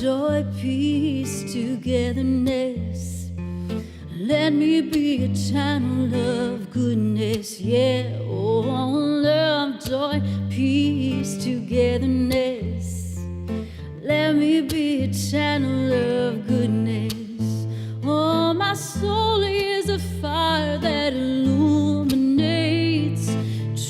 joy, peace, togetherness. Let me be a channel of goodness, yeah. Oh, love, joy, peace, togetherness. Let me be a channel of goodness. Oh, my soul is a fire that illuminates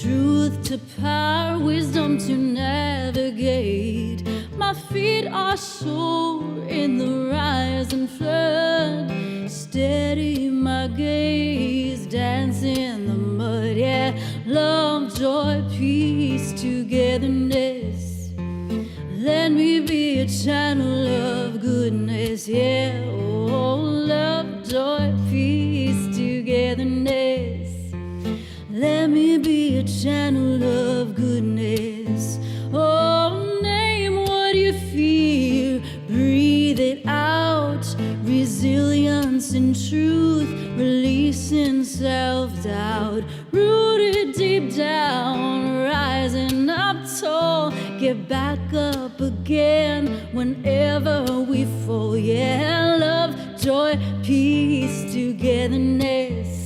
truth to power, wisdom to navigate. My feet are sure in the rising flood. Steady my gaze, dance in the mud, yeah. Love, joy, peace, togetherness. Let me be a channel of goodness, yeah. Oh, love, joy, peace, togetherness. Let me be a channel of goodness. Oh, name what you feel, breathe it out. Resilience and truth, releasing self-doubt. Rooted deep down, rising up tall. Get back up again whenever we fall. Yeah, love, joy, peace, togetherness.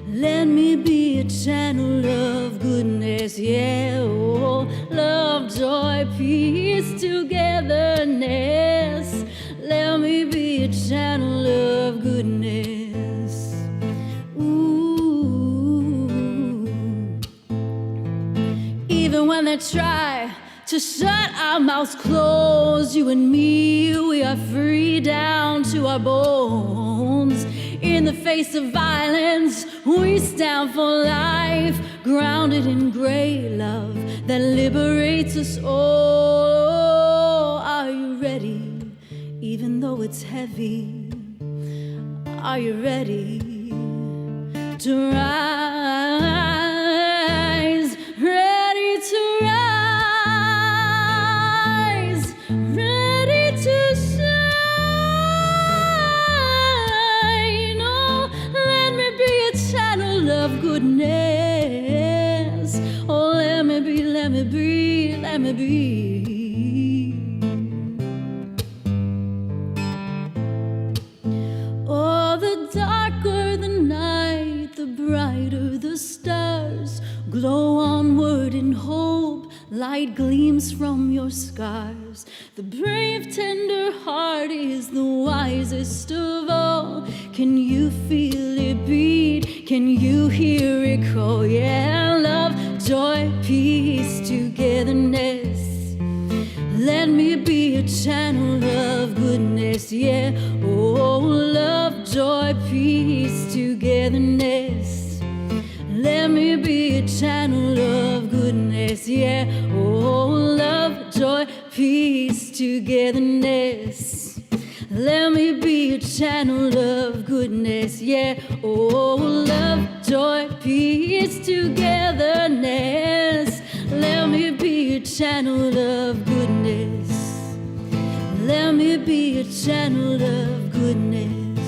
Let me be a channel of goodness, yeah. Oh, love, joy, peace, togetherness. Let me be a channel of goodness. Ooh. Even when they try to shut our mouths closed, you and me, we are free down to our bones. In the face of violence, we stand for life, grounded in great love that liberates us all. Are you ready? Even though it's heavy, are you ready to rise? Ready to rise, ready to shine. Oh, let me be a channel of goodness. Oh, let me be, let me be, let me be. The darker the night, the brighter the stars glow onward in hope. Light gleams from your scars. The brave, tender heart is the wisest of all. Can you feel it beat? Can you hear it call? Yeah, love, joy, peace, togetherness. Let me be a channel of goodness, yeah. Oh, love, joy, peace, togetherness. Let me be a channel of goodness, yeah. Oh, love, joy, peace, togetherness. Let me be a channel of goodness, yeah. Oh, love, joy, peace, togetherness. Let me be a channel of goodness. Let me be a channel of goodness.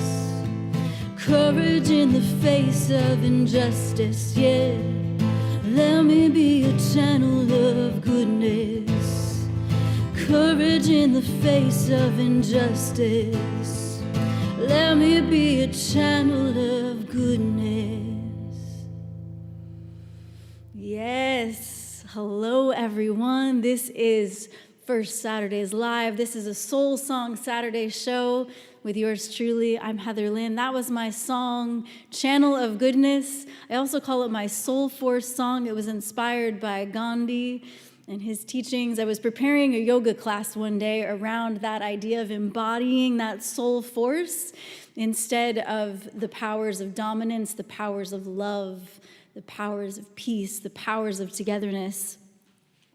Courage in the face of injustice, yeah. Let me be a channel of goodness. Courage in the face of injustice. Let me be a channel of goodness. Yes. Hello, everyone. This is First Saturdays Live. This is a Soul Song Saturday show with yours truly. I'm Heather Lynn. That was my song, Channel of Goodness. I also call it my Soul Force song. It was inspired by Gandhi and his teachings. I was preparing a yoga class one day around that idea of embodying that soul force instead of the powers of dominance, the powers of love, the powers of peace, the powers of togetherness.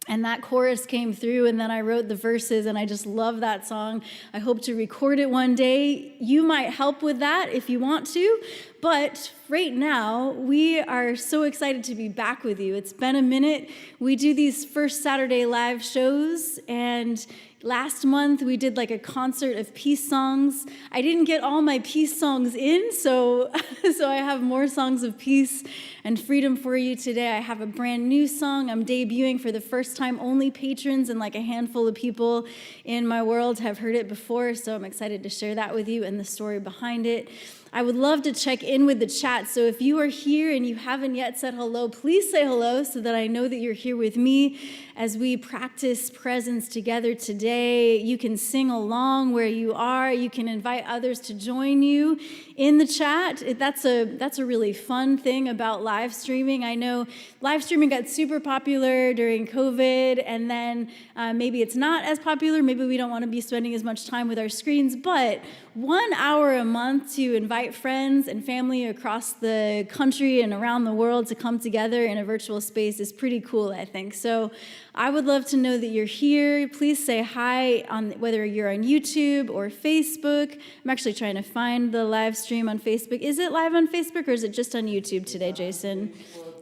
And that chorus came through, and then I wrote the verses, and I just love that song. I hope to record it one day. You might help with that if you want to, but right now, we are so excited to be back with you. It's been a minute. We do these First Saturday Live shows, and Last month, we did like a concert of peace songs. I didn't get all my peace songs in, so I have more songs of peace and freedom for you today. I have a brand new song I'm debuting for the first time. Only patrons and like a handful of people in my world have heard it before, so I'm excited to share that with you and the story behind it. I would love to check in with the chat, so if you are here and you haven't yet said hello, please say hello so that I know that you're here with me as we practice presence together today. You can sing along where you are. You can invite others to join you in the chat. That's a really fun thing about live streaming. I know live streaming got super popular during COVID, and then maybe it's not as popular. Maybe we don't want to be spending as much time with our screens, but 1 hour a month to invite friends and family across the country and around the world to come together in a virtual space is pretty cool, I think. So I would love to know that you're here. Please say hi, on whether you're on YouTube or Facebook. I'm actually trying to find the live stream on Facebook. Is it live on Facebook or is it just on YouTube today, Jason?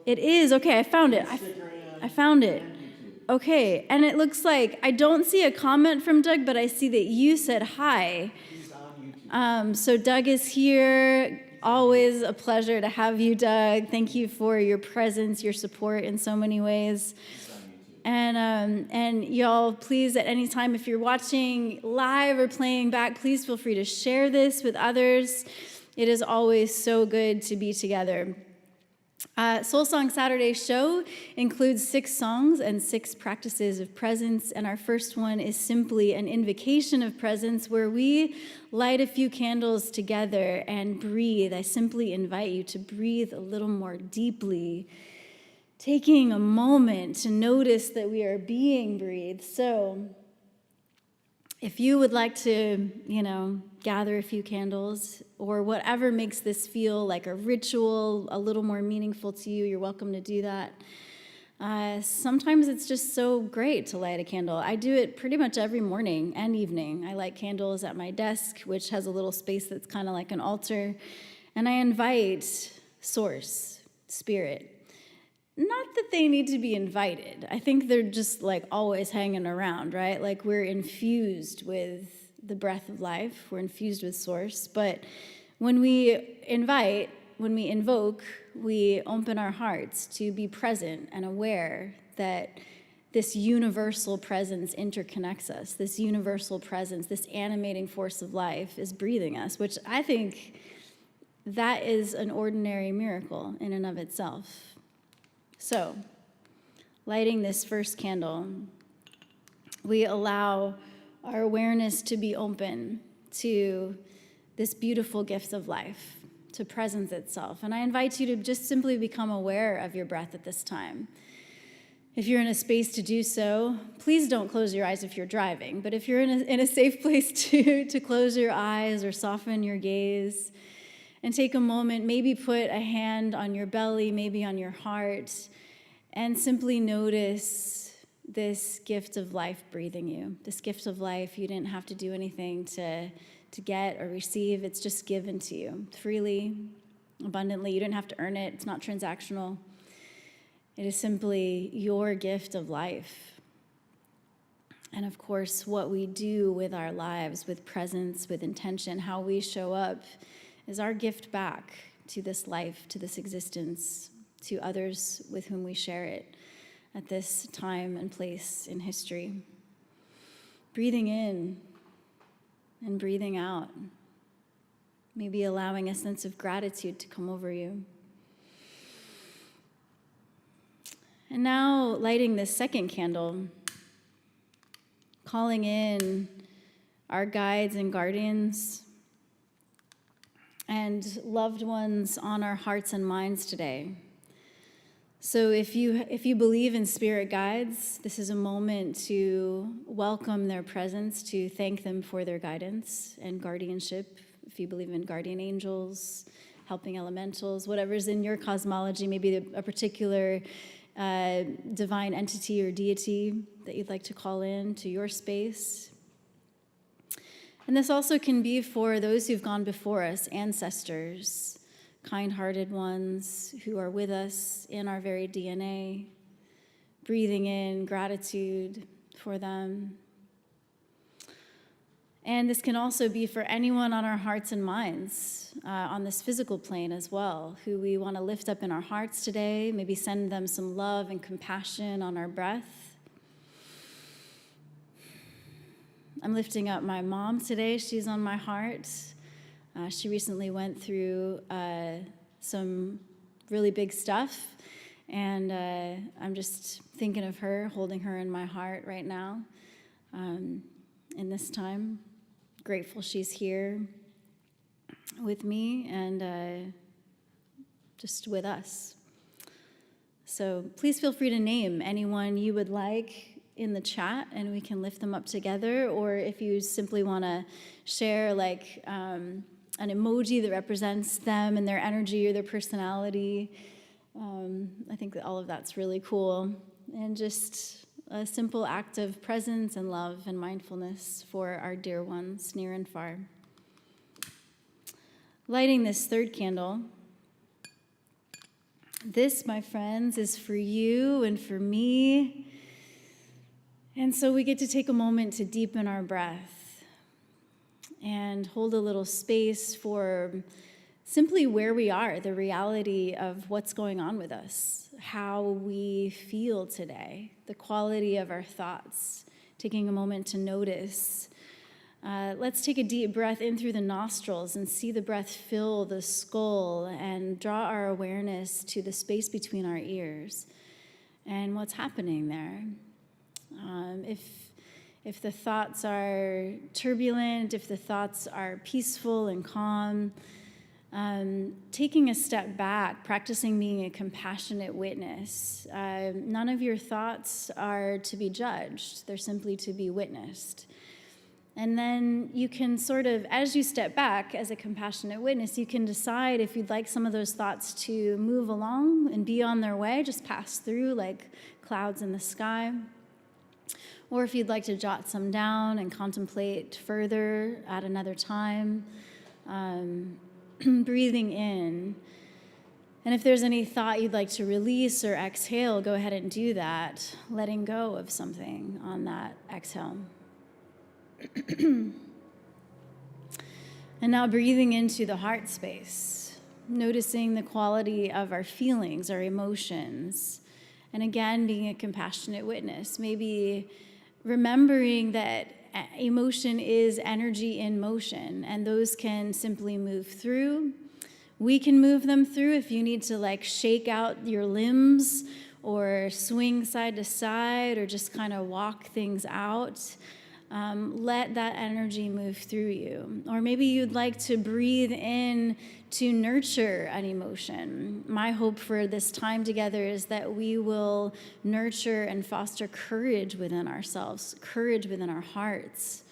It is. Okay, I found it. I found it. Okay, and it looks like I don't see a comment from Doug, but I see that you said hi. So Doug is here. Always a pleasure to have you, Doug. Thank you for your presence, your support in so many ways. And y'all, please, at any time, if you're watching live or playing back, please feel free to share this with others. It is always so good to be together. Soul Song Saturday show includes 6 songs and 6 practices of presence, and our first one is simply an invocation of presence where we light a few candles together and breathe. I simply invite you to breathe a little more deeply, taking a moment to notice that we are being breathed. So if you would like to, gather a few candles or whatever makes this feel like a ritual, a little more meaningful to you, you're welcome to do that. Sometimes it's just so great to light a candle. I do it pretty much every morning and evening. I light candles at my desk, which has a little space that's kind of like an altar, and I invite Source, Spirit. Not that they need to be invited. I think they're just like always hanging around, right? Like we're infused with the breath of life. We're infused with Source. But when we invite, when we invoke, we open our hearts to be present and aware that this universal presence interconnects us. This universal presence, this animating force of life is breathing us, which I think that is an ordinary miracle in and of itself. So, lighting this first candle, we allow our awareness to be open to this beautiful gift of life, to presence itself. And I invite you to just simply become aware of your breath at this time. If you're in a space to do so, please don't close your eyes if you're driving. But if you're in a safe place to close your eyes or soften your gaze, and take a moment, maybe put a hand on your belly, maybe on your heart, and simply notice this gift of life breathing you. This gift of life, you didn't have to do anything to get or receive. It's just given to you freely, abundantly. You didn't have to earn it. It's not transactional. It is simply your gift of life. And of course, what we do with our lives, with presence, with intention, how we show up, is our gift back to this life, to this existence, to others with whom we share it at this time and place in history. Breathing in and breathing out, maybe allowing a sense of gratitude to come over you. And now lighting this second candle, calling in our guides and guardians and loved ones on our hearts and minds today. So if you believe in spirit guides, this is a moment to welcome their presence, to thank them for their guidance and guardianship. If you believe in guardian angels, helping elementals, whatever's in your cosmology, maybe a particular divine entity or deity that you'd like to call in to your space. And this also can be for those who've gone before us, ancestors, kind-hearted ones who are with us in our very DNA, breathing in gratitude for them. And this can also be for anyone on our hearts and minds on this physical plane as well, who we want to lift up in our hearts today, maybe send them some love and compassion on our breath. I'm lifting up my mom today. She's on my heart. She recently went through some really big stuff, and I'm just thinking of her, holding her in my heart right now in this time. Grateful she's here with me and just with us. So please feel free to name anyone you would like in the chat, and we can lift them up together. Or if you simply want to share like an emoji that represents them and their energy or their personality, I think that all of that's really cool. And just a simple act of presence and love and mindfulness for our dear ones, near and far. Lighting this third candle. This, my friends, is for you and for me. And so we get to take a moment to deepen our breath and hold a little space for simply where we are, the reality of what's going on with us, how we feel today, the quality of our thoughts, taking a moment to notice. Let's take a deep breath in through the nostrils and see the breath fill the skull and draw our awareness to the space between our ears and what's happening there. If the thoughts are turbulent, if the thoughts are peaceful and calm, taking a step back, practicing being a compassionate witness. None of your thoughts are to be judged. They're simply to be witnessed. And then you can sort of, as you step back as a compassionate witness, you can decide if you'd like some of those thoughts to move along and be on their way, just pass through like clouds in the sky. Or if you'd like to jot some down and contemplate further at another time, breathing in. And if there's any thought you'd like to release or exhale, go ahead and do that, letting go of something on that exhale. And now breathing into the heart space, noticing the quality of our feelings, our emotions, and again, being a compassionate witness, maybe remembering that emotion is energy in motion, and those can simply move through. We can move them through if you need to like shake out your limbs or swing side to side or just kind of walk things out. Let that energy move through you. Or maybe you'd like to breathe in to nurture an emotion. My hope for this time together is that we will nurture and foster courage within ourselves, courage within our hearts,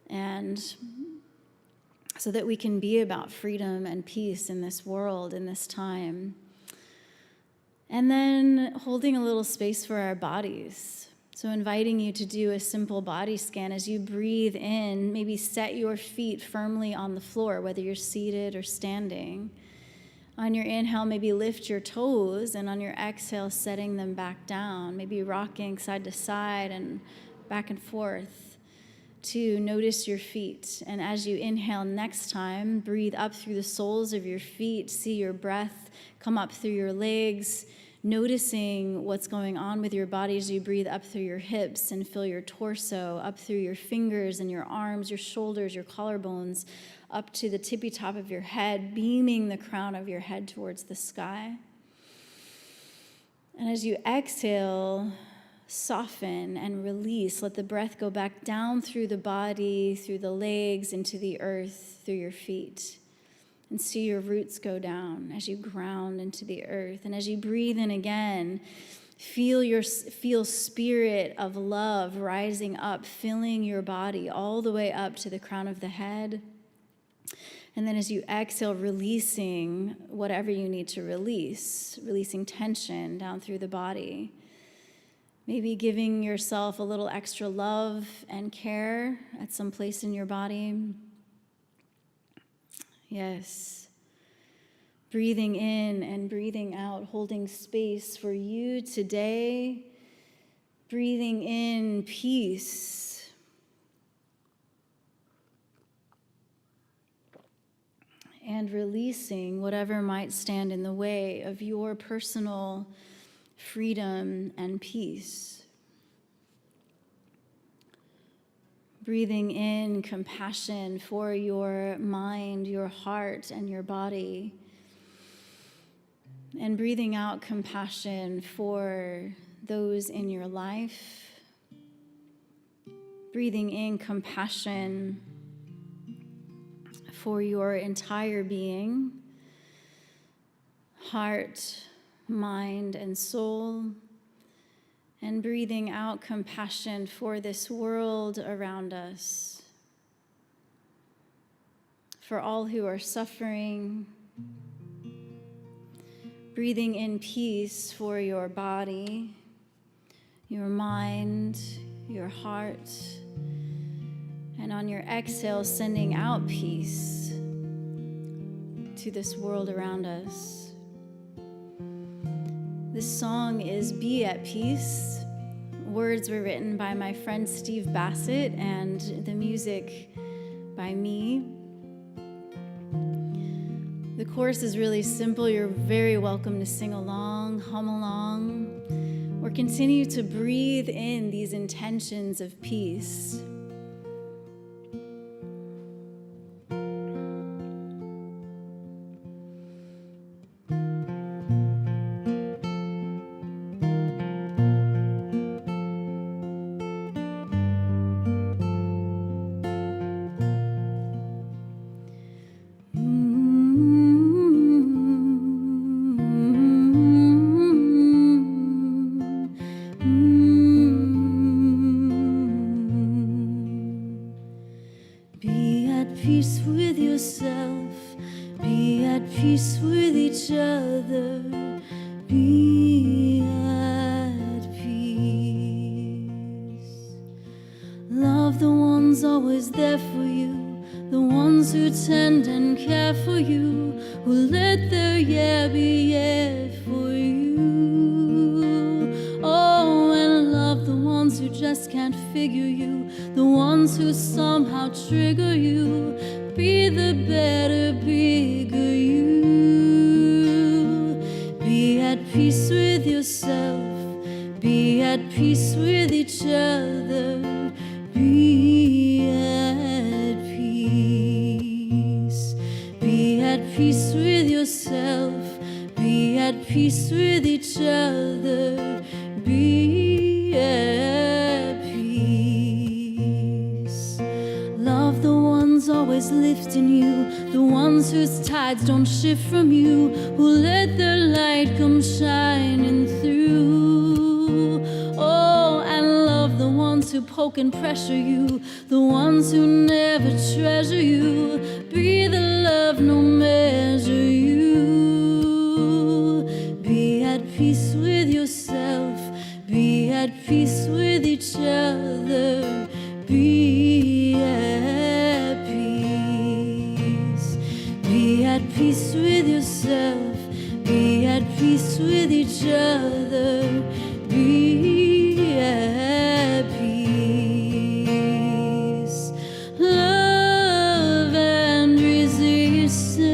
and so that we can be about freedom and peace in this world, in this time. And then holding a little space for our bodies. So inviting you to do a simple body scan as you breathe in, maybe set your feet firmly on the floor, whether you're seated or standing. On your inhale, maybe lift your toes, and on your exhale, setting them back down, maybe rocking side to side and back and forth to notice your feet. And as you inhale next time, breathe up through the soles of your feet, see your breath come up through your legs, noticing what's going on with your body as you breathe up through your hips and fill your torso, up through your fingers and your arms, your shoulders, your collarbones, up to the tippy top of your head, beaming the crown of your head towards the sky. And as you exhale, soften and release. Let the breath go back down through the body, through the legs, into the earth, through your feet. And see your roots go down as you ground into the earth. And as you breathe in again, feel spirit of love rising up, filling your body all the way up to the crown of the head. And then as you exhale, releasing whatever you need to release, releasing tension down through the body. Maybe giving yourself a little extra love and care at some place in your body. Yes. Breathing in and breathing out, holding space for you today. Breathing in peace. and releasing whatever might stand in the way of your personal freedom and peace. Breathing in compassion for your mind, your heart, and your body. And breathing out compassion for those in your life. Breathing in compassion for your entire being, heart, mind, and soul. And breathing out compassion for this world around us, for all who are suffering. Breathing in peace for your body, your mind, your heart. And on your exhale, sending out peace to this world around us. This song is Be at Peace. Words were written by my friend Steve Bassett and the music by me. The chorus is really simple. You're very welcome to sing along, hum along, or continue to breathe in these intentions of peace. Peace with yourself, be at peace with each other, be at peace. Love the ones always there for you, the ones who tend and care for you, who let their yeah be yeah for you. Oh, and love the ones who just can't figure you, the ones who somehow trigger you. Be the better, bigger you. Be at peace with yourself. Be at peace with each other. Be at peace. Be at peace with yourself. Be at peace with each other. Be at peace. Love the ones always lifting you, the ones whose tides don't shift from you, who let their light come shining through. Oh, and love the ones who poke and pressure you, the ones who never treasure you. Be the love no measure you. Be at peace with yourself. Be at peace with each other. Be at peace. Be at peace with yourself. Be at peace with each other. Be at peace. Love and resistance,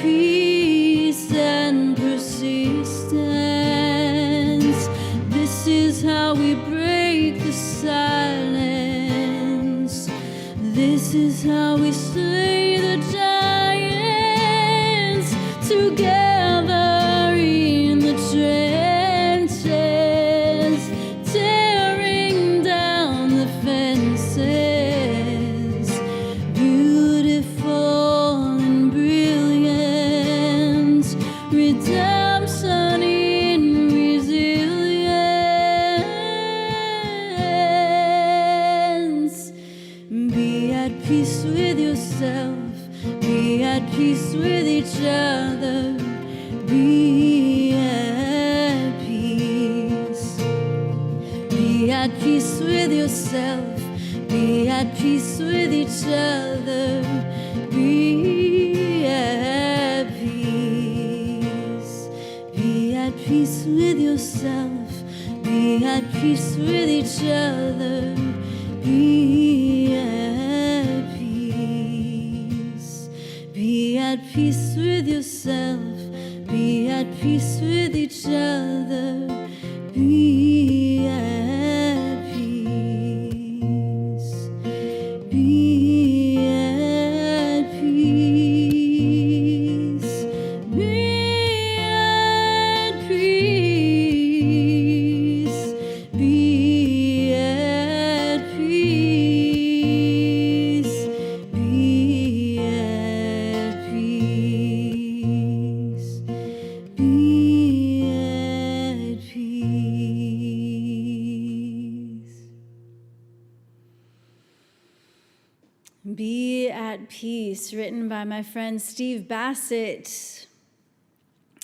peace and persistence. This is how we break the silence. This is how we slay the giants together in the trenches, tearing down the fences. Beautiful and brilliant, redemption in resilience. Be at peace with yourself. Be at peace with each other. Be at peace. Be at peace with yourself. Be at peace with each other. Be at peace. Be at peace with yourself. Be at peace with each other. Be at peace. peace with yourself. Be at peace with each other. Be at peace. Be at peace. Be at peace. Be at peace. Be at peace. Be at peace. Be at Peace, written by my friend Steve Bassett,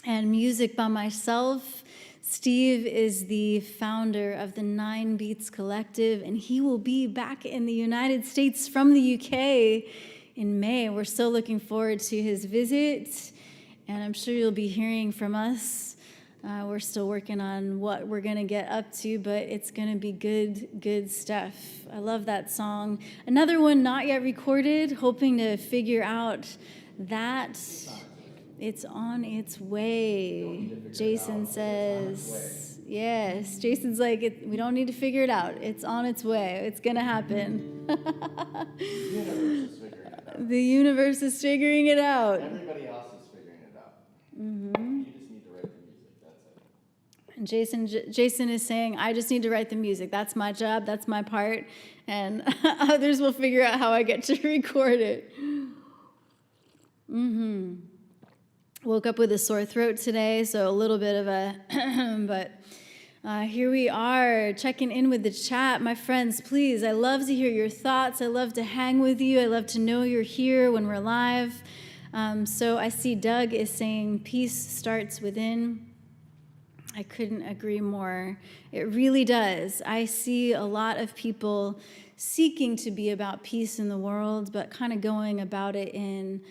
and music by myself. Steve is the founder of the 9 Beats Collective, and he will be back in the United States from the UK in May. We're so looking forward to his visit, and I'm sure you'll be hearing from us. We're still working on what we're going to get up to, but it's going to be good stuff. I love that song. Another one not yet recorded, hoping to figure out that. It's on its way, Jason says. Yes, Jason's like, we don't need to figure it out. It's on its way. It's going to happen. The universe is figuring it out. Everybody else is figuring it out. Mm-hmm. You just need to write the music. That's it. And Jason is saying, I just need to write the music. That's my job. That's my part. And others will figure out how I get to record it. Mm-hmm. Woke up with a sore throat today, so a little bit of a, but here we are checking in with the chat. My friends, please, I love to hear your thoughts. I love to hang with you. I love to know you're here when we're live. So I see Doug is saying peace starts within. I couldn't agree more. It really does. I see a lot of people seeking to be about peace in the world, but kind of going about it in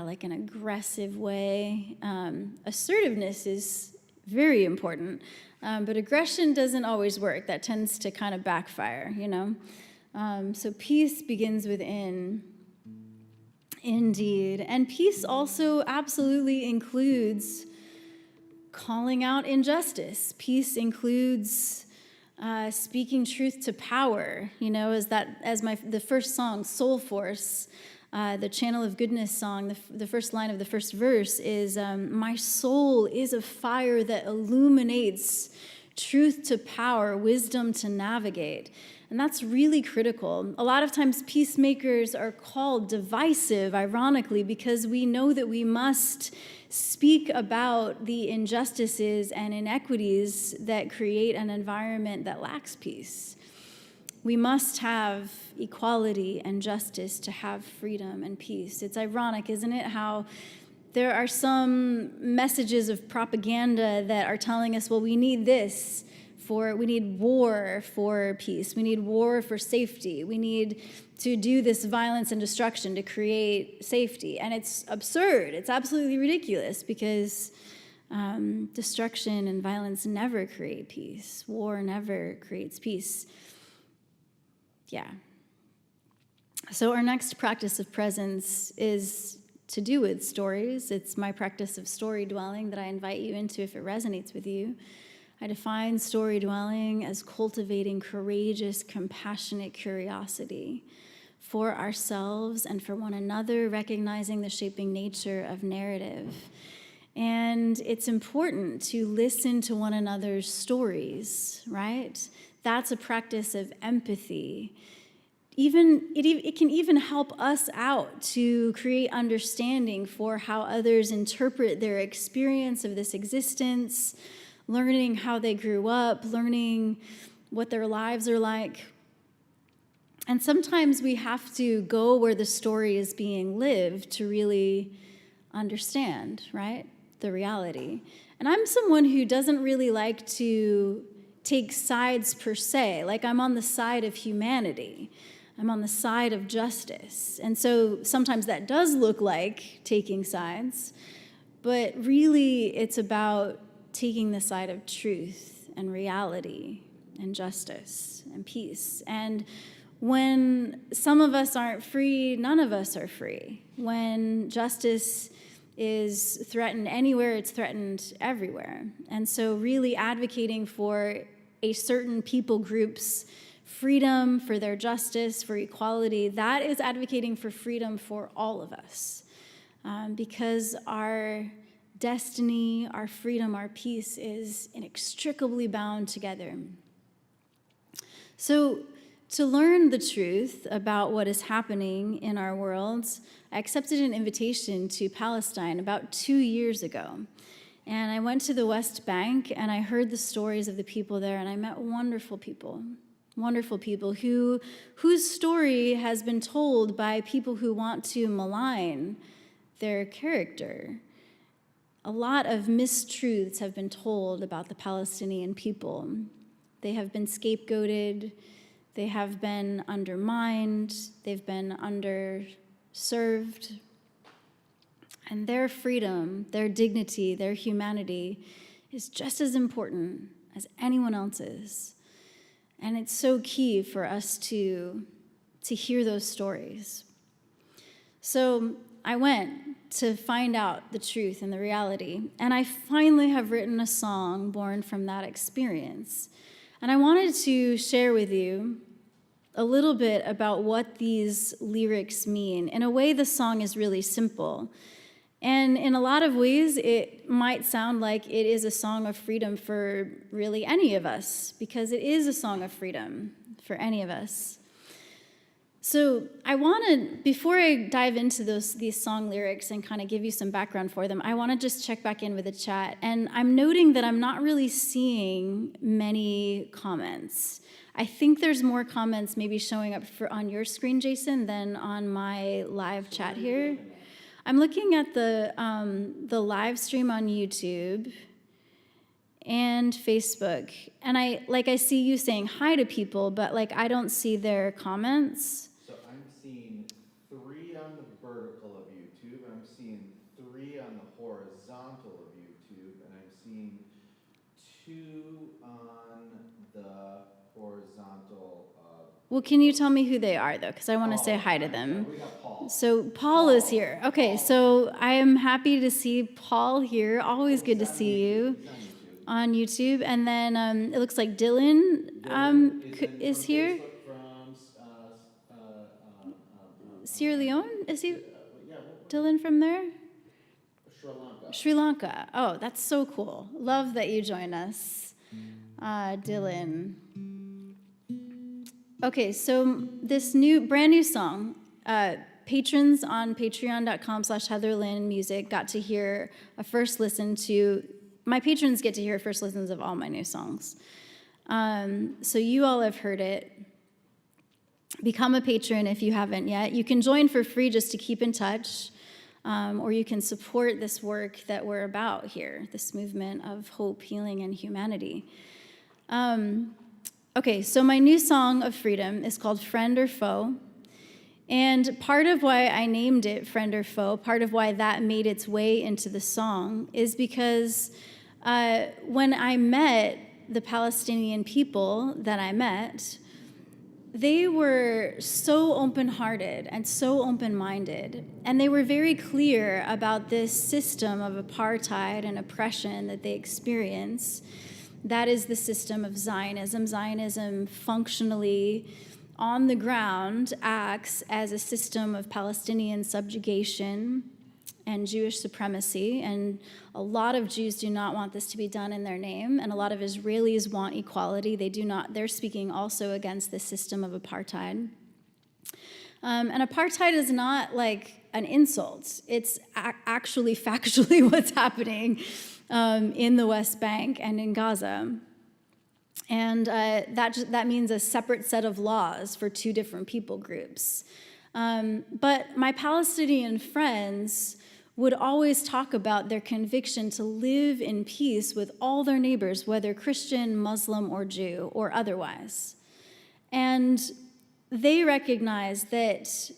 like an aggressive way. Assertiveness is very important, but aggression doesn't always work. That tends to kind of backfire, you know? So peace begins within, indeed. And peace also absolutely includes calling out injustice. Peace includes speaking truth to power, you know, as the first song, Soul Force, the Channel of Goodness song, the first line of the first verse is, my soul is a fire that illuminates truth to power, wisdom to navigate. And that's really critical. A lot of times peacemakers are called divisive, ironically, because we know that we must speak about the injustices and inequities that create an environment that lacks peace. We must have equality and justice to have freedom and peace. It's ironic, isn't it, how there are some messages of propaganda that are telling us, well, we need this. We need war for peace. We need war for safety. We need to do this violence and destruction to create safety. And it's absurd. It's absolutely ridiculous because destruction and violence never create peace. War never creates peace. Yeah. So our next practice of presence is to do with stories. It's my practice of story dwelling that I invite you into if it resonates with you. I define story dwelling as cultivating courageous, compassionate curiosity for ourselves and for one another, recognizing the shaping nature of narrative. And it's important to listen to one another's stories, right? That's a practice of empathy. It can even help us out to create understanding for how others interpret their experience of this existence, learning how they grew up, learning what their lives are like. And sometimes we have to go where the story is being lived to really understand, right, the reality. And I'm someone who doesn't really like to take sides per se, like I'm on the side of humanity. I'm on the side of justice. And so sometimes that does look like taking sides, but really it's about taking the side of truth and reality and justice and peace. And When some of us aren't free, none of us are free. When justice is threatened anywhere, it's threatened everywhere. And so really advocating for a certain people group's freedom, for their justice, for equality, that is advocating for freedom for all of us. Because our destiny, our freedom, our peace is inextricably bound together. So to learn the truth about what is happening in our world, I accepted an invitation to Palestine about 2 years ago. And I went to the West Bank and I heard the stories of the people there, and I met wonderful people whose story has been told by people who want to malign their character. A lot of mistruths have been told about the Palestinian people. They have been scapegoated. They have been undermined, they've been underserved, and their freedom, their dignity, their humanity is just as important as anyone else's. And it's so key for us to hear those stories. So I went to find out the truth and the reality, and I finally have written a song born from that experience. And I wanted to share with you a little bit about what these lyrics mean. In a way, the song is really simple. And in a lot of ways, it might sound like it is a song of freedom for really any of us, because it is a song of freedom for any of us. So I want to, before I dive into these song lyrics and kind of give you some background for them, I want to just check back in with the chat. And I'm noting that I'm not really seeing many comments. I think there's more comments maybe showing up on your screen, Jason, than on my live chat here. I'm looking at the live stream on YouTube and Facebook, and I see you saying hi to people, but I don't see their comments. So I'm seeing 3 on the vertical of YouTube, I'm seeing 3 on the horizontal of YouTube, and I'm seeing 2 on the horizontal. Well, can you tell me who they are, though? Because I want to say hi to them. We got Paul. So Paul is here. Okay, so I am happy to see Paul here. Always good to see you on YouTube. And then it looks like Dylan is here. Sierra Leone? Is he? Dylan from there? Sri Lanka. Oh, that's so cool. Love that you joined us, Dylan. Okay, so this brand new song, patrons on patreon.com/HeatherLynnMusic got to hear a first listen to, my patrons get to hear first listens of all my new songs. So you all have heard it. Become a patron if you haven't yet. You can join for free just to keep in touch, or you can support this work that we're about here, this movement of hope, healing, and humanity. Okay, so my new song of freedom is called Friend or Foe. And part of why I named it Friend or Foe, part of why that made its way into the song, is because when I met the Palestinian people that I met, they were so open-hearted and so open-minded, and they were very clear about this system of apartheid and oppression that they experience. That is the system of Zionism. Zionism functionally, on the ground, acts as a system of Palestinian subjugation and Jewish supremacy, and a lot of Jews do not want this to be done in their name, and a lot of Israelis want equality. They're speaking also against this system of apartheid. And apartheid is not like an insult. It's actually factually what's happening in the West Bank and in Gaza. And that means a separate set of laws for 2 different people groups. But my Palestinian friends would always talk about their conviction to live in peace with all their neighbors, whether Christian, Muslim, or Jew, or otherwise. And they recognize that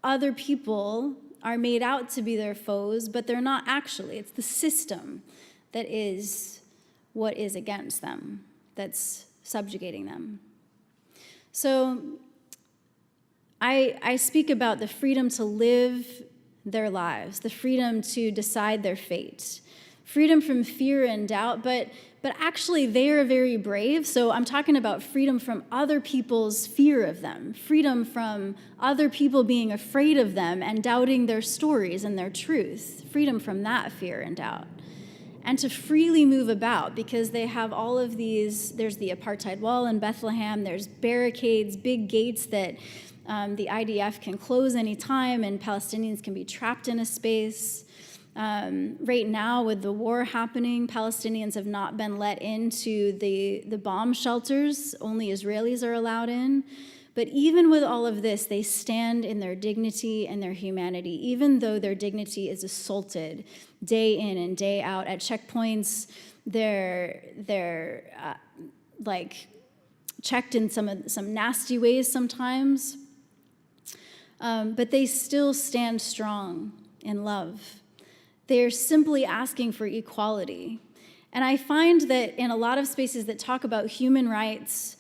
other people are made out to be their foes, but they're not actually. It's the system that is what is against them, that's subjugating them. So I speak about the freedom to live their lives, the freedom to decide their fate, freedom from fear and doubt, but actually they are very brave. So I'm talking about freedom from other people's fear of them, freedom from other people being afraid of them and doubting their stories and their truth, freedom from that fear and doubt. And to freely move about, because they have all of these, there's the apartheid wall in Bethlehem, there's barricades, big gates that the IDF can close anytime, and Palestinians can be trapped in a space. Right now, with the war happening, Palestinians have not been let into the bomb shelters. Only Israelis are allowed in. But even with all of this, they stand in their dignity and their humanity, even though their dignity is assaulted day in and day out. At checkpoints, they're like checked in some nasty ways sometimes. But they still stand strong in love. They're simply asking for equality. And I find that in a lot of spaces that talk about human rights,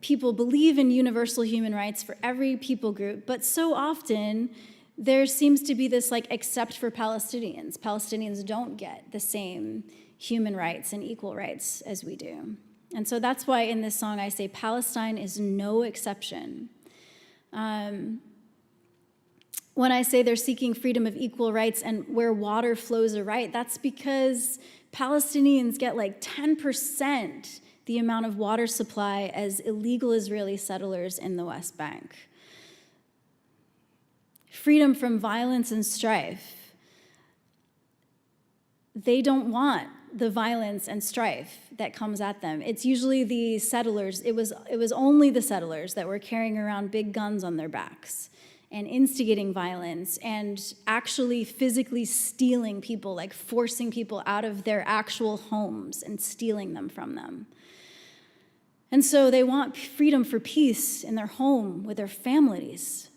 people believe in universal human rights for every people group, but so often there seems to be this except for Palestinians. Palestinians don't get the same human rights and equal rights as we do. And so that's why in this song I say Palestine is no exception. When I say they're seeking freedom of equal rights and where water flows a right, that's because Palestinians get 10% the amount of water supply as illegal Israeli settlers in the West Bank. Freedom from violence and strife. They don't want the violence and strife that comes at them. It's usually the settlers. It was only the settlers that were carrying around big guns on their backs and instigating violence and actually physically stealing people, forcing people out of their actual homes and stealing them from them. And so they want freedom for peace in their home with their families.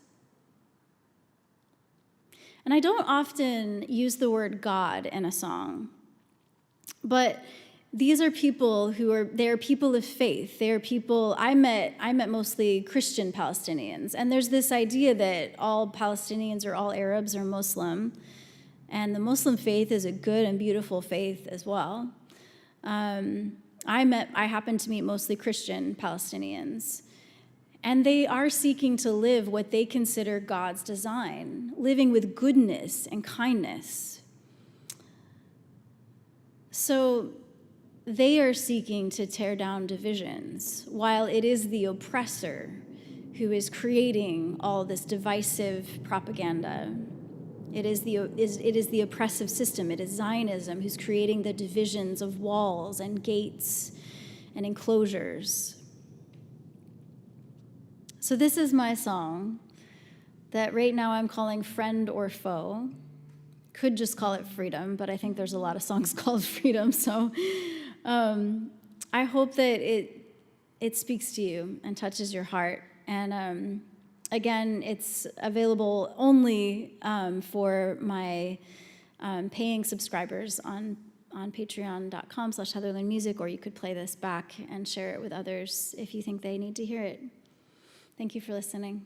And I don't often use the word God in a song, but these are people they're people of faith. They are people, I met mostly Christian Palestinians, and there's this idea that all Palestinians or all Arabs are Muslim, and the Muslim faith is a good and beautiful faith as well. I happened to meet mostly Christian Palestinians, and they are seeking to live what they consider God's design, living with goodness and kindness. So they are seeking to tear down divisions, while it is the oppressor who is creating all this divisive propaganda. It is the oppressive system. It is Zionism who's creating the divisions of walls and gates and enclosures. So this is my song that right now I'm calling Friend or Foe. Could just call it Freedom, but I think there's a lot of songs called Freedom, so I hope that it speaks to you and touches your heart. And again, it's available only for my paying subscribers on patreon.com/HeatherLynMusic, or you could play this back and share it with others if you think they need to hear it. Thank you for listening.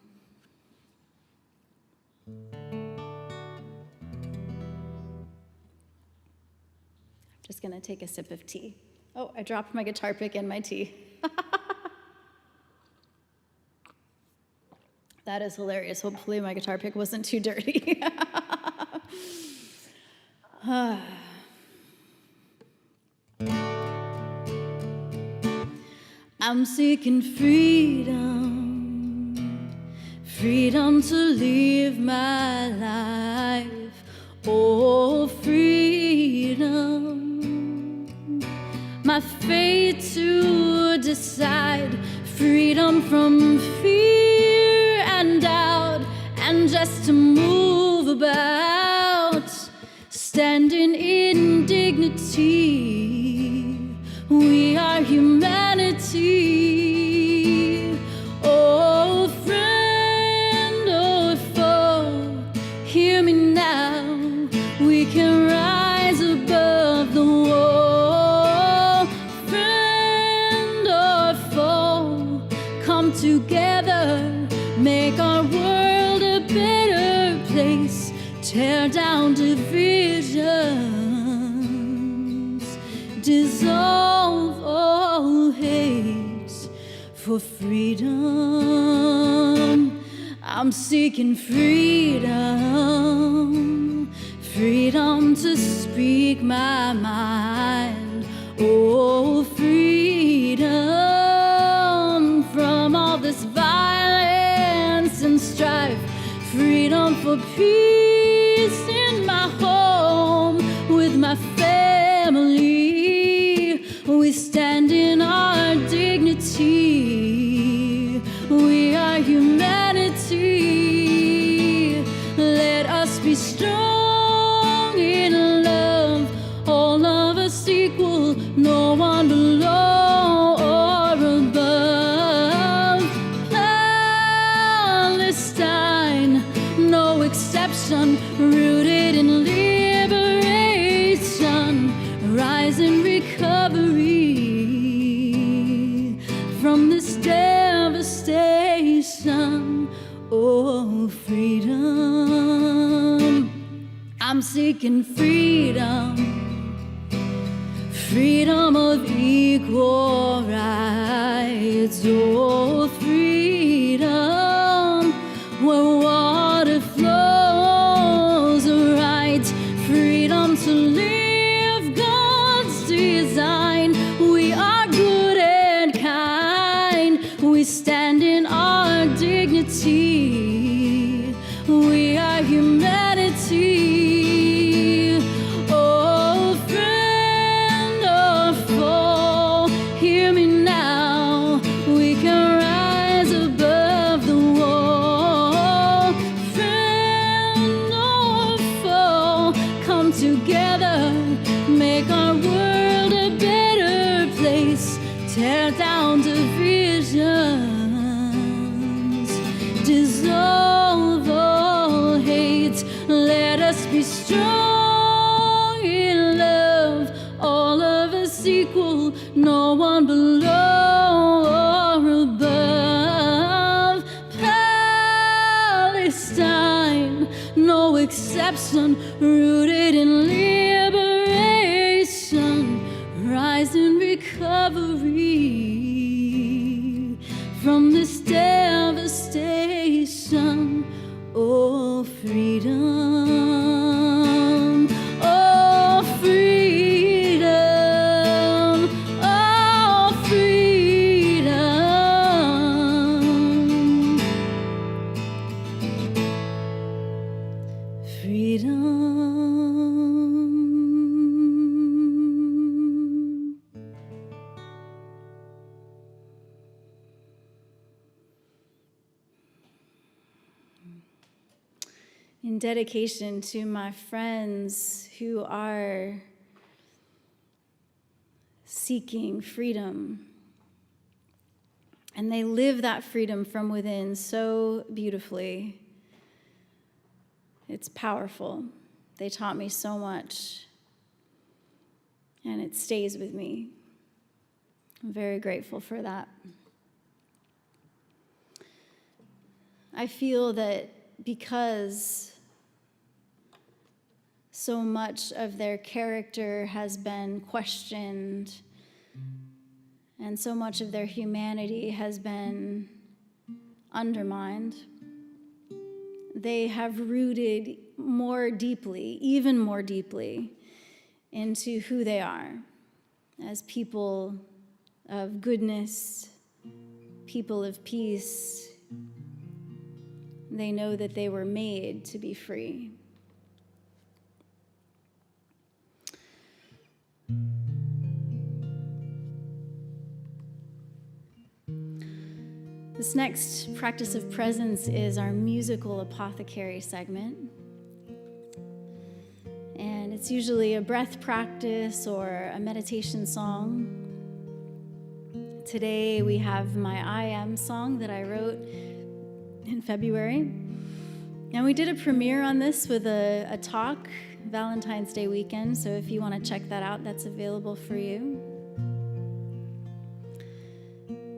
Just gonna take a sip of tea. Oh, I dropped my guitar pick in my tea. That is hilarious. Hopefully my guitar pick wasn't too dirty. I'm seeking freedom, freedom to live my life. Oh, freedom. My fate to decide, freedom from fear and doubt, and just to move about, standing in dignity. We are humanity. Oh, friend or foe, hear me now. We can rise above the wall. Together. tear down divisions, dissolve all hate for freedom. I'm seeking freedom, freedom to speak my mind. Oh, freedom from all this violence and strife, freedom for peace in my home with my family. We stand in our dignity. We are humanity. Let us be strong in love, all of us equal, no one below or above. Palestine, no exception, rooted in liberation, rise in recovery from this devastation. Oh, freedom, I'm seeking freedom, freedom of equal rights. Oh, freedom where water flows right, freedom to live God's design. We are good and kind. We stand in our dignity. We are humanity. Oh, friend or foe, hear me now. We can rise above the wall. Friend or foe, come together, make our world a better place. Tear down divisions, dissolve all hate. Let us be strong in love, all of us equal, no one below or above. Palestine, no exception, rooted in liberation, rise in recovery from this devastation. Oh, freedom, oh, freedom, oh, freedom, freedom. In dedication to my friends who are seeking freedom, and they live that freedom from within so beautifully. It's powerful. They taught me so much, and it stays with me. I'm very grateful for that. I feel that because so much of their character has been questioned, and so much of their humanity has been undermined, they have rooted more deeply, even more deeply, into who they are as people of goodness, people of peace. They know that they were made to be free. This next practice of presence is our musical apothecary segment. And it's usually a breath practice or a meditation song. Today we have my I Am song that I wrote in February. And we did a premiere on this with a talk Valentine's Day weekend. So if you want to check that out, that's available for you.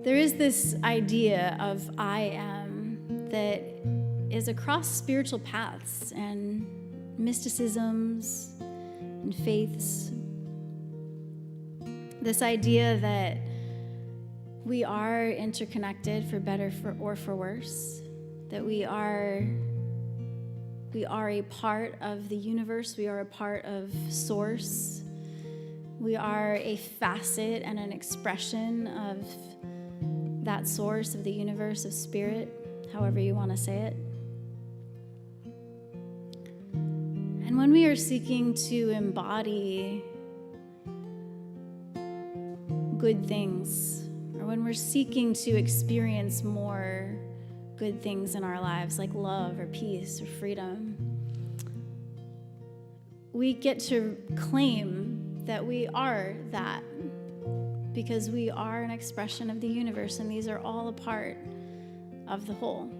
There is this idea of I am that is across spiritual paths and mysticisms and faiths. This idea that we are interconnected for better or for worse, that we are a part of the universe, we are a part of source, we are a facet and an expression of that source of the universe, of spirit, however you want to say it. And when we are seeking to embody good things, or when we're seeking to experience more good things in our lives, like love or peace or freedom, we get to claim that we are that, because we are an expression of the universe, and these are all a part of the whole.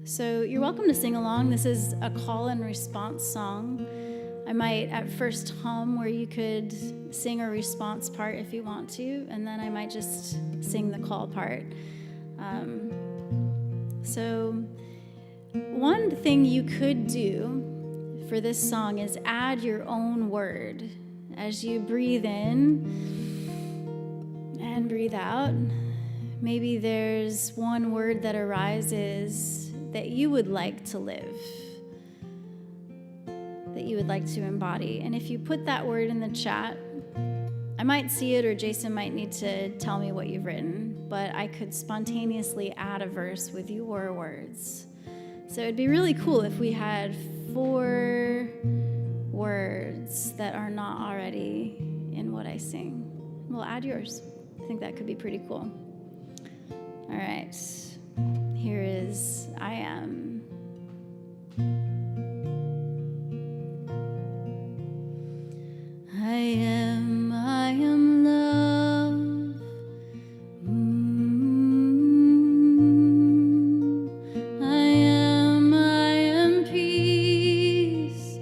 So you're welcome to sing along. This is a call and response song. I might at first hum where you could sing a response part if you want to, and then I might just sing the call part. So one thing you could do for this song is add your own word as you breathe in and breathe out. Maybe there's one word that arises that you would like to live, that you would like to embody. And if you put that word in the chat, I might see it, or Jason might need to tell me what you've written, but I could spontaneously add a verse with your words. So it'd be really cool if we had 4 words that are not already in what I sing. We'll add yours. I think that could be pretty cool. All right. Here is I Am. I am love. I am peace.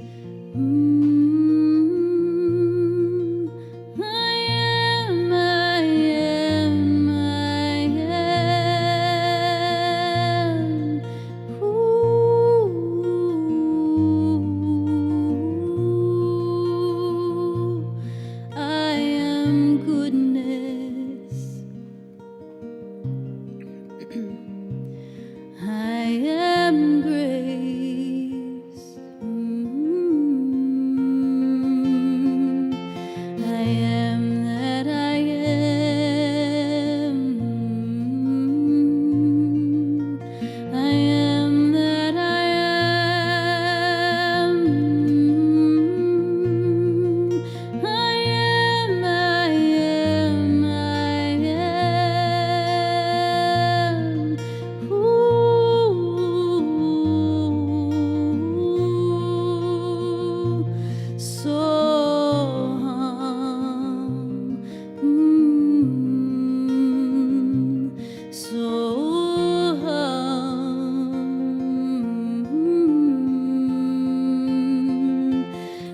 I am goodness. I am grace. I am that I am. I am that I am. I am, I am, I am.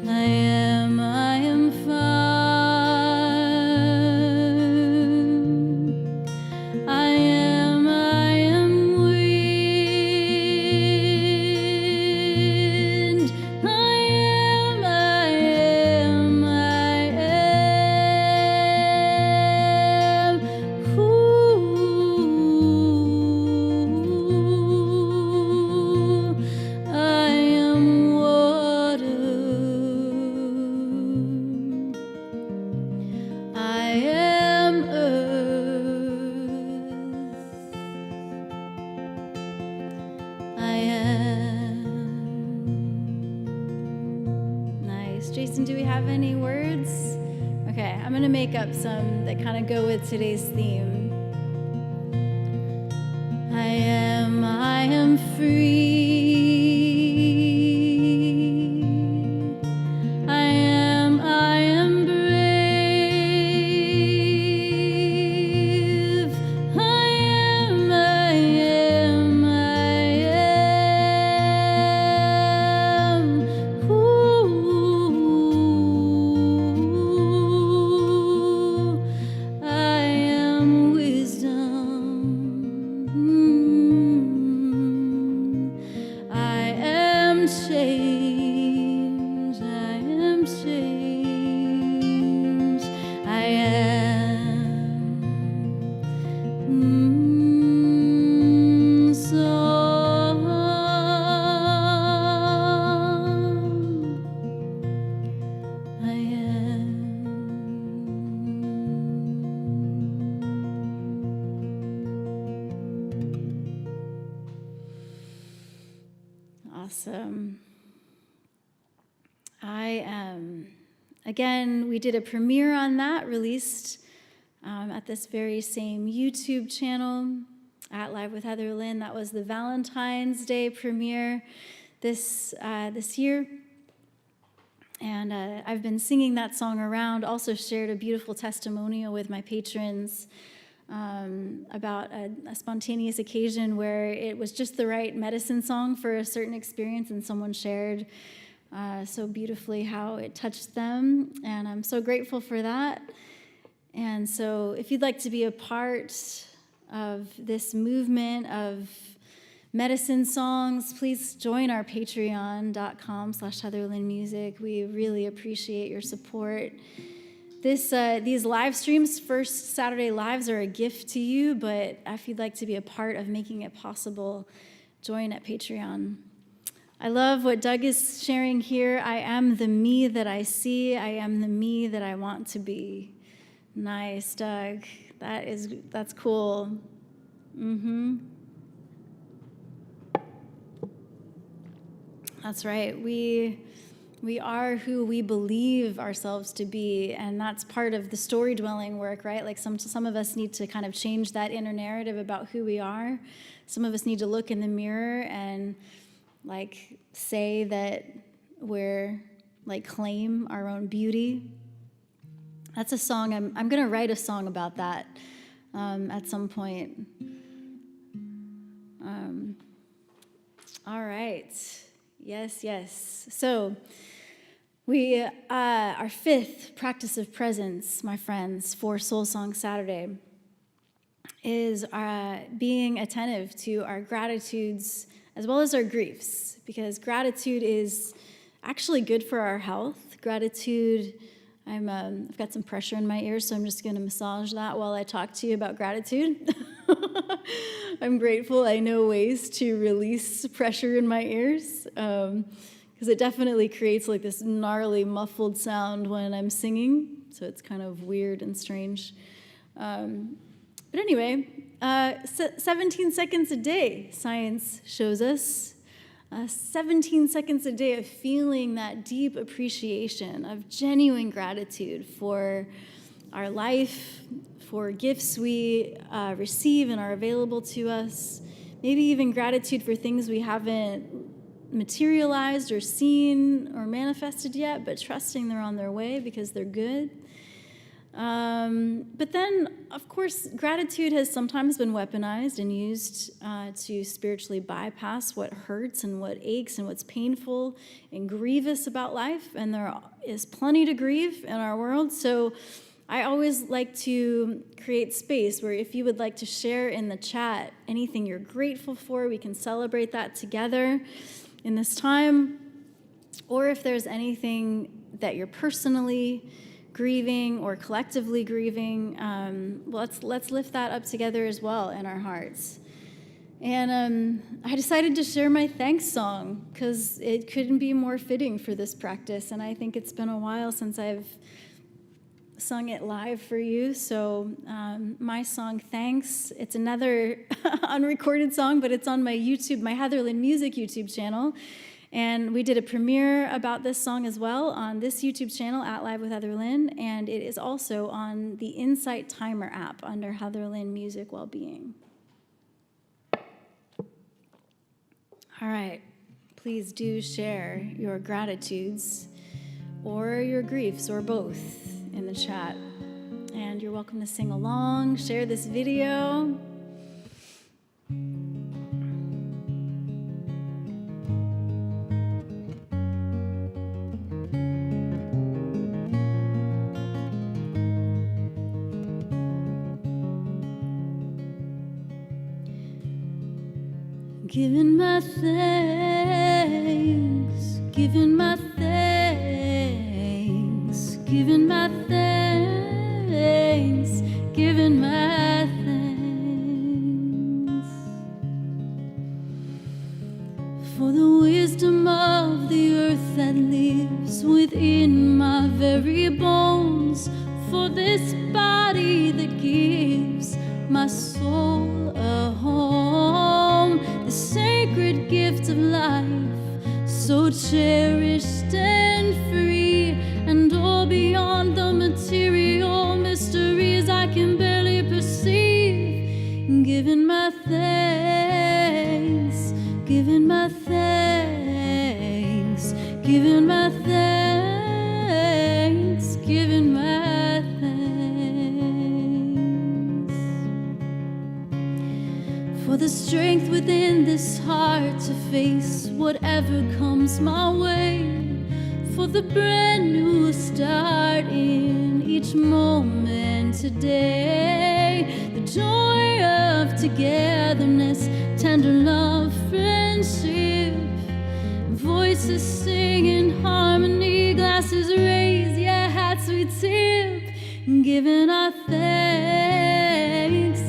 I am fine. I am wind. I am, I am, I am. I am water. I am earth. I am. Nice. Jason, do we have any words? Okay, I'm going to make up some that kind of go with today's theme. I am free. I am brave. I am, I am, I am. I am changed. I am changed. I am song. I am. Awesome. I am. Again, we did a premiere on that, released at this very same YouTube channel at Live with Heather Lynn. That was the Valentine's Day premiere this year. And I've been singing that song around, also shared a beautiful testimonial with my patrons about a spontaneous occasion where it was just the right medicine song for a certain experience, and someone shared so beautifully how it touched them, and I'm so grateful for that. And so if you'd like to be a part of this movement of medicine songs, please join our patreon.com/HeatherLynnMusic. We really appreciate your support. These live streams, First Saturday Lives, are a gift to you, but if you'd like to be a part of making it possible, join at Patreon. I love what Doug is sharing here. I am the me that I see. I am the me that I want to be. Nice, Doug. That's cool. That's right. We are who we believe ourselves to be, and that's part of the story dwelling work, right? Like some of us need to kind of change that inner narrative about who we are. Some of us need to look in the mirror and like say that we're like claim our own beauty. That's a song. I'm going to write a song about that at some point. All right. Yes. So our fifth practice of presence, my friends, for Soul Song Saturday is being attentive to our gratitudes as well as our griefs, because gratitude is actually good for our health. Gratitude, I've got some pressure in my ears, so I'm just going to massage that while I talk to you about gratitude. I'm grateful I know ways to release pressure in my ears, because it definitely creates like this gnarly, muffled sound when I'm singing, so it's kind of weird and strange. But anyway, 17 seconds a day, science shows us. 17 seconds a day of feeling that deep appreciation, of genuine gratitude for our life, for gifts we receive and are available to us, maybe even gratitude for things we haven't materialized or seen or manifested yet, but trusting they're on their way because they're good. But then, of course, gratitude has sometimes been weaponized and used to spiritually bypass what hurts and what aches and what's painful and grievous about life, and there is plenty to grieve in our world. So I always like to create space where if you would like to share in the chat anything you're grateful for, we can celebrate that together in this time. Or if there's anything that you're personally grieving or collectively grieving, let's lift that up together as well in our hearts. And I decided to share my thanks song because it couldn't be more fitting for this practice, and I think it's been a while since I've sung it live for you. So my song, Thanks, it's another unrecorded song, but it's on my YouTube, my Heather Lynn Music YouTube channel. And we did a premiere about this song as well on this YouTube channel at Live with Heather Lynn, and it is also on the Insight Timer app under Heather Lynn Music Wellbeing. All right, please do share your gratitudes or your griefs or both in the chat. And you're welcome to sing along, share this video. Giving my thanks, giving my thanks, giving my thanks, giving my thanks for the wisdom of the earth that lives within my very bones, for this body that gives my soul a home, the sacred gift of life, so cherished and free, and all beyond the material mysteries I can barely perceive. Giving my thanks, giving my thanks, giving my thanks, giving my thanks for the strength within this heart to face whatever comes my way, for the brand new start in each moment today, the joy of togetherness, tender love, friendship, voices sing in harmony, glasses raised, yeah, hats we tip, giving our thanks,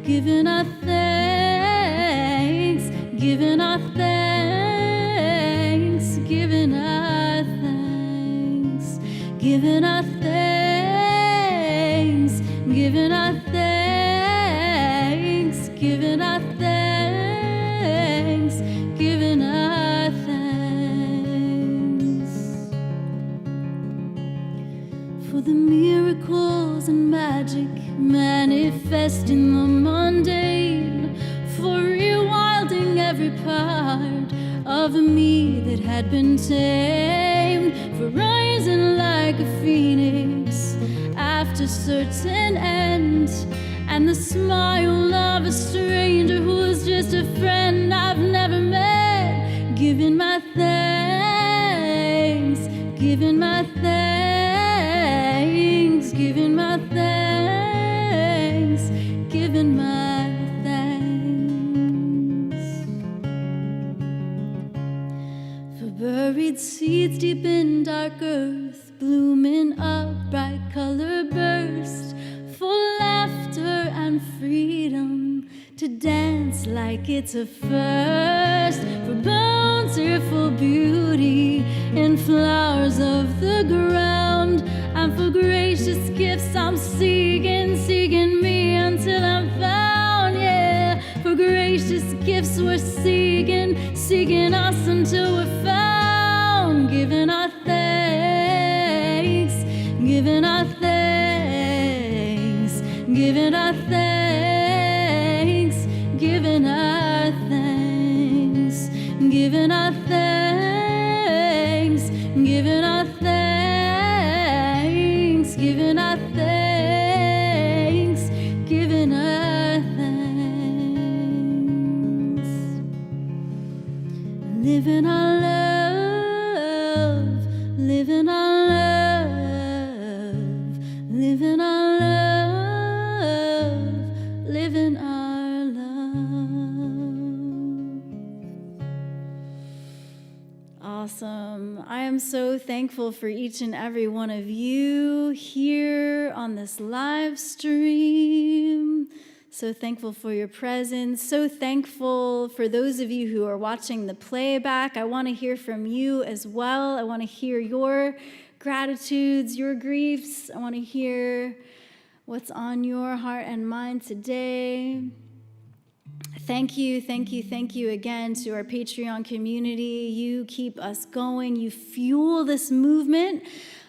giving our thanks, giving our thanks, giving our thanks, giving our thanks, giving our thanks, giving our thanks, giving our thanks for the miracles and magic manifest in the mundane, for rewilding every part of me that had been tamed, for rising like a phoenix after certain end, and the smile of a stranger who's just a friend I've never met. Giving my thanks, giving my thanks, giving my thanks, giving my thanks for buried seeds deep in dark earth, blooming up, bright color burst, for laughter and freedom to dance like it's a first, for bountiful beauty in flowers of the ground, and for gracious gifts I'm seeking, seeking me until I'm found, yeah, for gracious gifts we're seeking, seeking us until we're found, giving our thanks, giving our thanks, giving our thanks, giving our thanks, giving our thanks, giving our thanks, giving our thanks, giving our thanks, living our love, living our love, living our love, living our love. Awesome. I am so thankful for each and every one of you here on this live stream. So thankful for your presence. So thankful for those of you who are watching the playback. I want to hear from you as well. I want to hear your gratitudes, your griefs. I want to hear what's on your heart and mind today. Thank you again to our Patreon community. You keep us going. You fuel this movement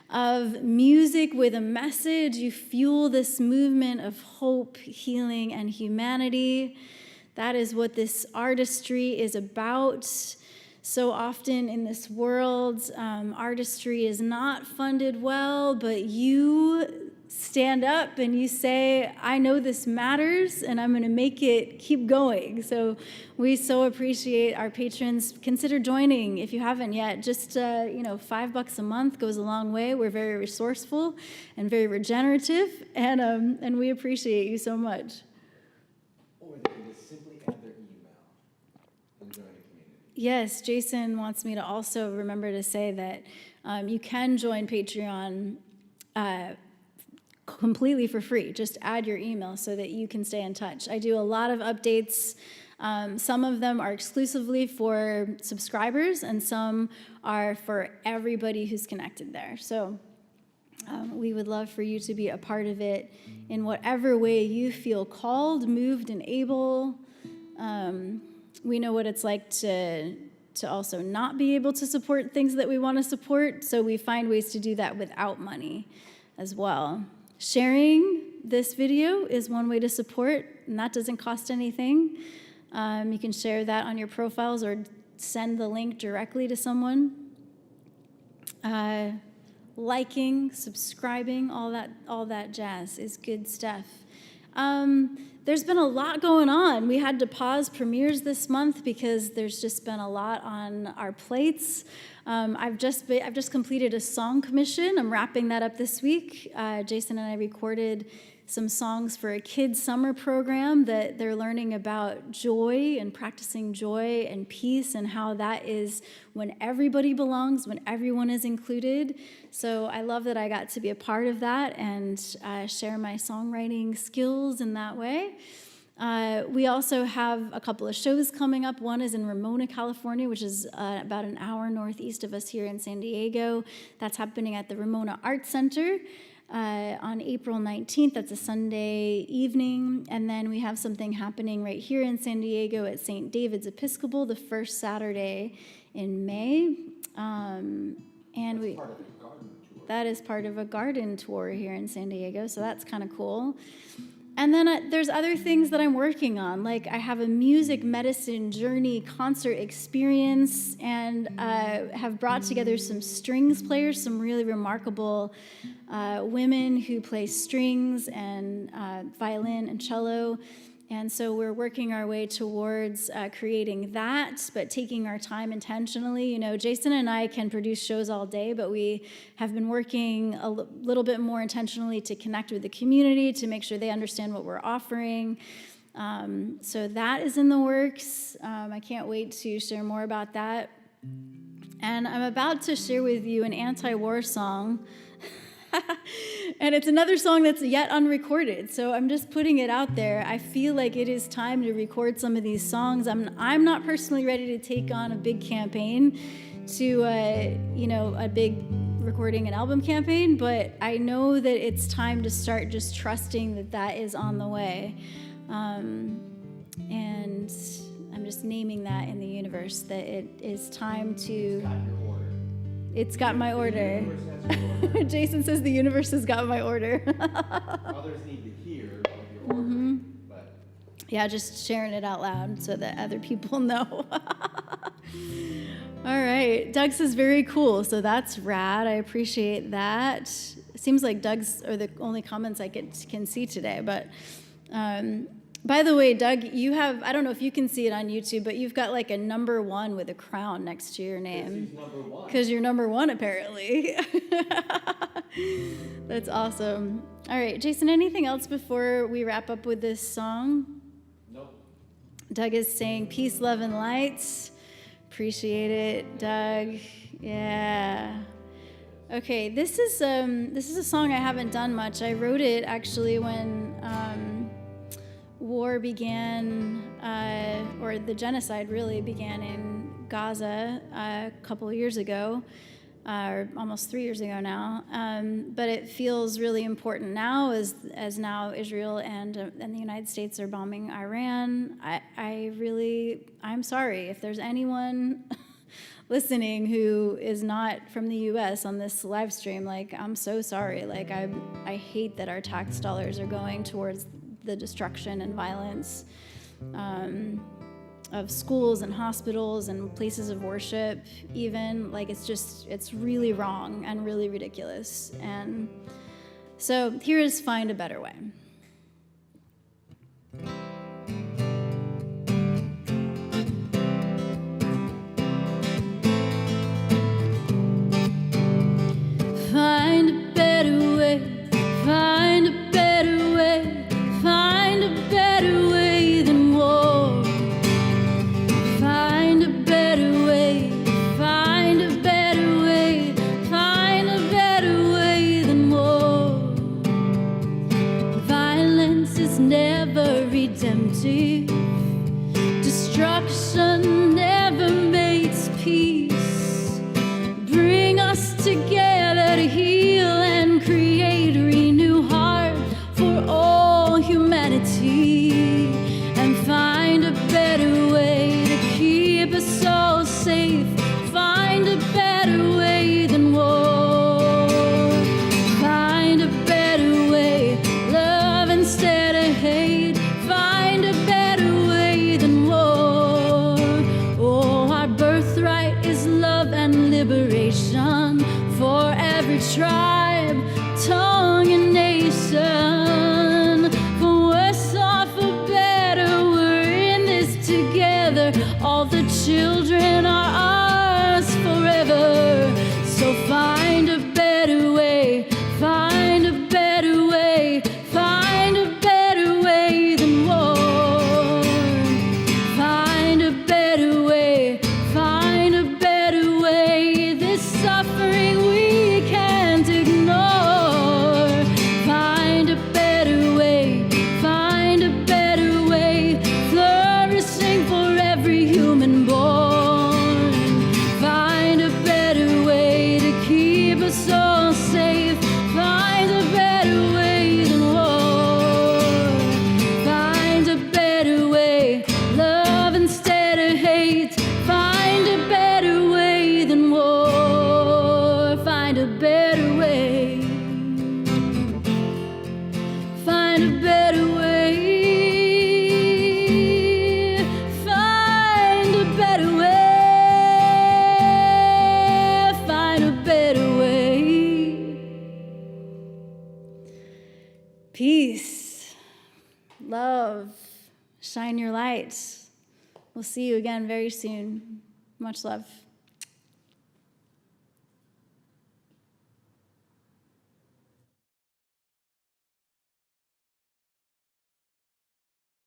of music with a message. You fuel this movement of hope, healing, and humanity. That is what this artistry is about. So often in this world, artistry is not funded well, but you stand up and you say, I know this matters and I'm going to make it keep going. So we so appreciate our patrons. Consider joining if you haven't yet. Just $5 a month goes a long way. We're very resourceful and very regenerative, and we appreciate you so much. Or they can just simply add their email and Yes, Jason wants me to also remember to say that you can join Patreon completely for free. Just add your email so that you can stay in touch. I do a lot of updates. Some of them are exclusively for subscribers, and some are for everybody who's connected there. So we would love for you to be a part of it in whatever way you feel called, moved, and able. We know what it's like to also not be able to support things that we want to support, so we find ways to do that without money as well. Sharing this video is one way to support, and that doesn't cost anything. You can share that on your profiles or send the link directly to someone. Liking, subscribing, all that jazz is good stuff. There's been a lot going on. We had to pause premieres this month because there's just been a lot on our plates. I've just completed a song commission. I'm wrapping that up this week. Jason and I recorded some songs for a kids' summer program that they're learning about joy and practicing joy and peace and how that is when everybody belongs, when everyone is included. So I love that I got to be a part of that and share my songwriting skills in that way. We also have a couple of shows coming up. One is in Ramona, California, which is about an hour northeast of us here in San Diego. That's happening at the Ramona Arts Center. On April 19th, that's a Sunday evening, and then we have something happening right here in San Diego at St. David's Episcopal the first Saturday in May, that is part of a garden tour here in San Diego, so that's kind of cool. And then there's other things that I'm working on, like I have a music medicine journey concert experience and have brought together some strings players, some really remarkable women who play strings and violin and cello. And so we're working our way towards creating that, but taking our time intentionally. You know, Jason and I can produce shows all day, but we have been working a little bit more intentionally to connect with the community, to make sure they understand what we're offering. So that is in the works. I can't wait to share more about that. And I'm about to share with you an anti-war song. And it's another song that's yet unrecorded, so I'm just putting it out there. I feel like it is time to record some of these songs. I'm not personally ready to take on a big campaign to, a big recording and album campaign, but I know that it's time to start just trusting that that is on the way. And I'm just naming that in the universe, that it is time to... It's got my order. Jason says the universe has got my order. Others need to hear of your order, but... Yeah, just sharing it out loud so that other people know. All right. Doug says very cool, so that's rad. I appreciate that. It seems like Doug's are the only comments I can see today, but... by the way, Doug, you have, I don't know if you can see it on YouTube, but you've got like a number 1 with a crown next to your name. Because you're number 1, apparently. That's awesome. All right, Jason, anything else before we wrap up with this song? Nope. Doug is saying peace, love, and lights. Appreciate it, Doug. Yeah. Okay, this is a song I haven't done much. I wrote it actually when war began, or the genocide really began in Gaza a couple of years ago, or almost 3 years ago now. But it feels really important now as now Israel and the United States are bombing Iran. I'm sorry if there's anyone listening who is not from the U.S. on this live stream. Like, I'm so sorry. Like, I hate that our tax dollars are going towards the destruction and violence of schools and hospitals and places of worship even. Like, it's really wrong and really ridiculous. And so here is Find a Better Way. Find a better way, find a better way, find a better way than war. Find a better every tribe, tongue, and nation. For worse or for better, we're in this together. All the children are ours forever. So find a better way, find a better way, find a better way than war. Find a better way, find a better way. This suffering we can't ignore. Find a better way, find a better way. Flourishing for every human born. Find a better way to keep us all safe. Find a better way than war. Find a better way, love instead of hate. Find a better way than war. Find a better way. Find a better way. Find a better way. Find a better way. Peace, love, shine your lights. We'll see you again very soon. Much love.